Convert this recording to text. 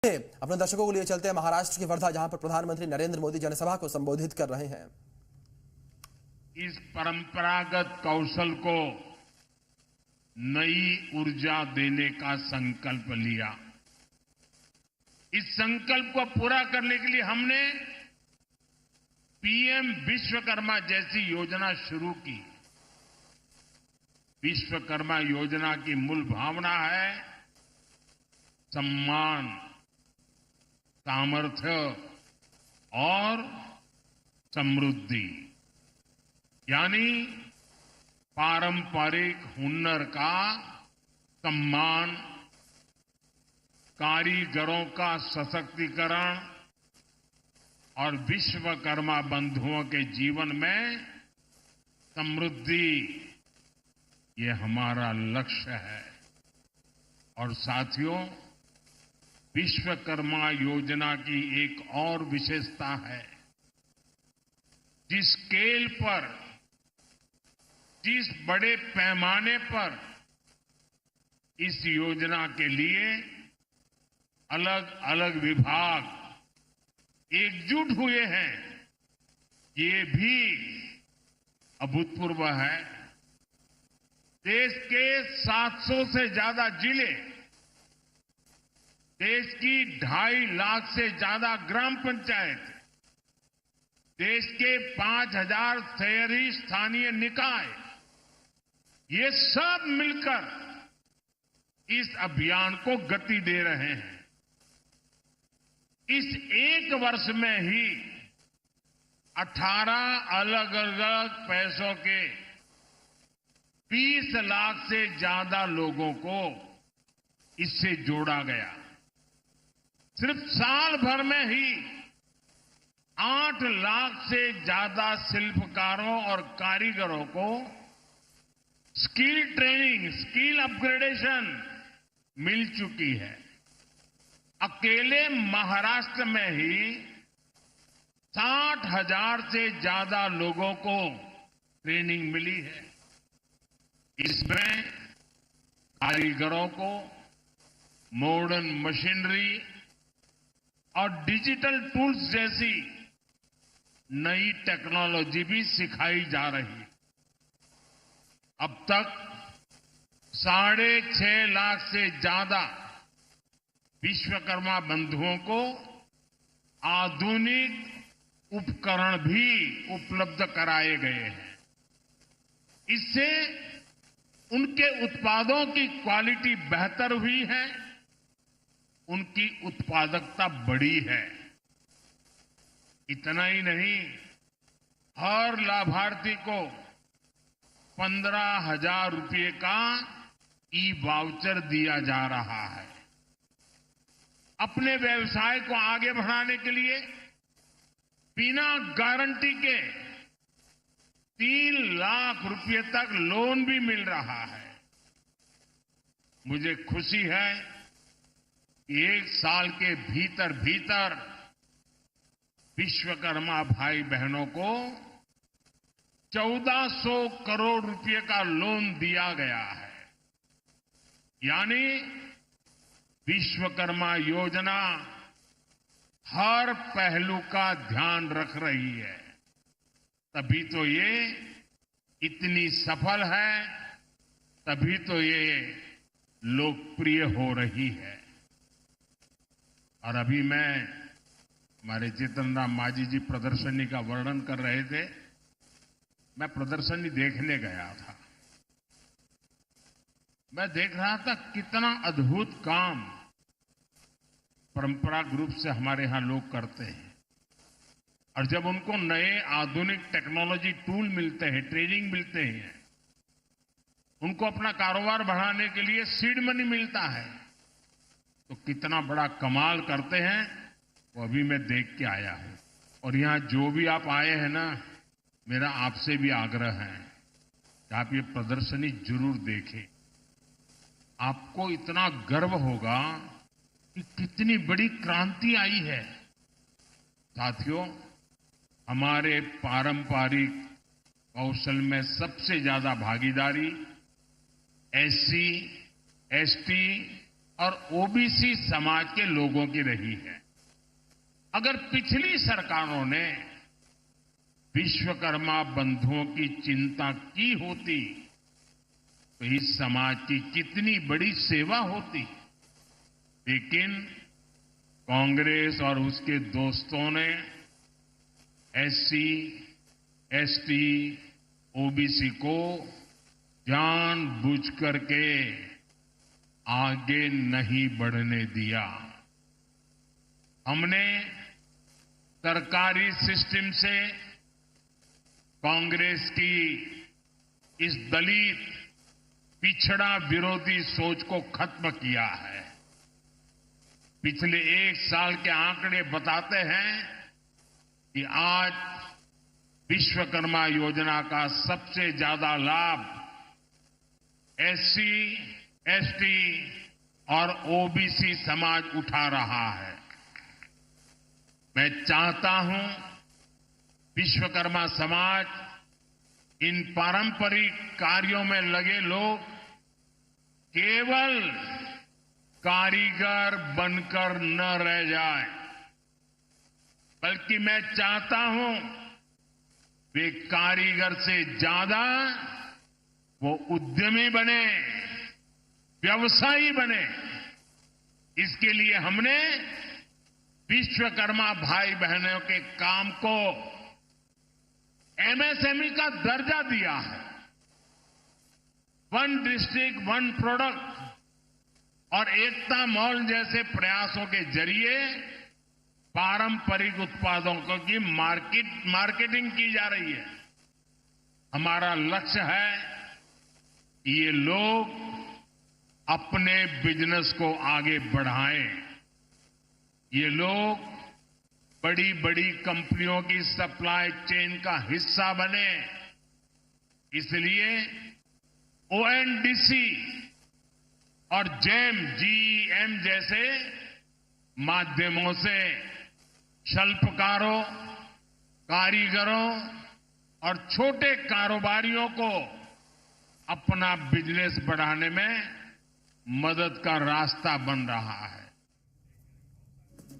अपने दर्शकों को लिए चलते हैं महाराष्ट्र की वर्धा, जहां पर प्रधानमंत्री नरेंद्र मोदी जनसभा को संबोधित कर रहे हैं। इस परंपरागत कौशल को नई ऊर्जा देने का संकल्प लिया। इस संकल्प को पूरा करने के लिए हमने पीएम विश्वकर्मा जैसी योजना शुरू की। विश्वकर्मा योजना की मूल भावना है सम्मान, सामर्थ्य और समृद्धि, यानी पारंपरिक हुनर का सम्मान, कारीगरों का सशक्तिकरण और विश्वकर्मा बंधुओं के जीवन में समृद्धि, ये हमारा लक्ष्य है। और साथियों, विश्वकर्मा योजना की एक और विशेषता है, जिस स्केल पर, जिस बड़े पैमाने पर इस योजना के लिए अलग अलग विभाग एकजुट हुए हैं, ये भी अभूतपूर्व है। देश के 700 से ज्यादा जिले, देश की 2.5 लाख से ज्यादा ग्राम पंचायत, देश के 5,000 शहरी स्थानीय निकाय, ये सब मिलकर इस अभियान को गति दे रहे हैं। इस एक वर्ष में ही 18 अलग अलग पैसों के 20 लाख से ज्यादा लोगों को इससे जोड़ा गया। सिर्फ साल भर में ही 8 लाख से ज्यादा शिल्पकारों और कारीगरों को स्किल ट्रेनिंग, स्किल अपग्रेडेशन मिल चुकी है। अकेले महाराष्ट्र में ही 60,000 से ज्यादा लोगों को ट्रेनिंग मिली है। इसमें कारीगरों को मॉडर्न मशीनरी और डिजिटल टूल्स जैसी नई टेक्नोलॉजी भी सिखाई जा रही है। अब तक 6.5 लाख से ज्यादा विश्वकर्मा बंधुओं को आधुनिक उपकरण भी उपलब्ध कराए गए हैं। इससे उनके उत्पादों की क्वालिटी बेहतर हुई है, उनकी उत्पादकता बढ़ी है। इतना ही नहीं, हर लाभार्थी को 15,000 रुपये का ई-वाउचर दिया जा रहा है। अपने व्यवसाय को आगे बढ़ाने के लिए बिना गारंटी के 3 लाख रुपये तक लोन भी मिल रहा है। मुझे खुशी है कि 1 साल के भीतर भीतर विश्वकर्मा भाई बहनों को 1400 करोड़ रुपए का लोन दिया गया है। यानी विश्वकर्मा योजना हर पहलू का ध्यान रख रही है। तभी तो ये इतनी सफल है, तभी तो ये लोकप्रिय हो रही है। और अभी हमारे जीतन राम मांझी जी प्रदर्शनी का वर्णन कर रहे थे। मैं प्रदर्शनी देखने गया था। मैं देख रहा था कितना अद्भुत काम परंपरागत रूप से हमारे यहां लोग करते हैं। और जब उनको नए आधुनिक टेक्नोलॉजी टूल मिलते हैं, ट्रेनिंग मिलते हैं, उनको अपना कारोबार बढ़ाने के लिए सीड मनी मिलता है, तो कितना बड़ा कमाल करते हैं, वो अभी मैं देख के आया हूं। और यहां जो भी आप आए हैं ना, मेरा आपसे भी आग्रह है कि आप ये प्रदर्शनी जरूर देखें। आपको इतना गर्व होगा कि कितनी बड़ी क्रांति आई है। साथियों, हमारे पारंपरिक कौशल में सबसे ज्यादा भागीदारी एससी, एसटी और ओबीसी समाज के लोगों की रही है। अगर पिछली सरकारों ने विश्वकर्मा बंधुओं की चिंता की होती तो इस समाज की कितनी बड़ी सेवा होती। लेकिन कांग्रेस और उसके दोस्तों ने एससी, एसटी, ओबीसी को जानबूझ करके आगे नहीं बढ़ने दिया। हमने सरकारी सिस्टम से कांग्रेस की इस दलित पिछड़ा विरोधी सोच को खत्म किया है। पिछले 1 साल के आंकड़े बताते हैं कि आज विश्वकर्मा योजना का सबसे ज्यादा लाभ एससी, एसटी और ओबीसी समाज उठा रहा है। मैं चाहता हूं विश्वकर्मा समाज इन पारंपरिक कार्यों में लगे लोग केवल कारीगर बनकर न रह जाए, बल्कि मैं चाहता हूं वे कारीगर से ज्यादा वो उद्यमी बने, व्यवसायी बने। इसके लिए हमने विश्वकर्मा भाई बहनों के काम को एमएसएमई का दर्जा दिया है। 1 डिस्ट्रिक्ट 1 प्रोडक्ट और एकता मॉल जैसे प्रयासों के जरिए पारंपरिक उत्पादों की मार्केटिंग की जा रही है। हमारा लक्ष्य है कि ये लोग अपने बिजनेस को आगे बढ़ाएं। ये लोग बड़ी बड़ी कंपनियों की सप्लाई चेन का हिस्सा बने। इसलिए ओएनडीसी और जीईएम जैसे माध्यमों से शिल्पकारों, कारीगरों और छोटे कारोबारियों को अपना बिजनेस बढ़ाने में मदद का रास्ता बन रहा है।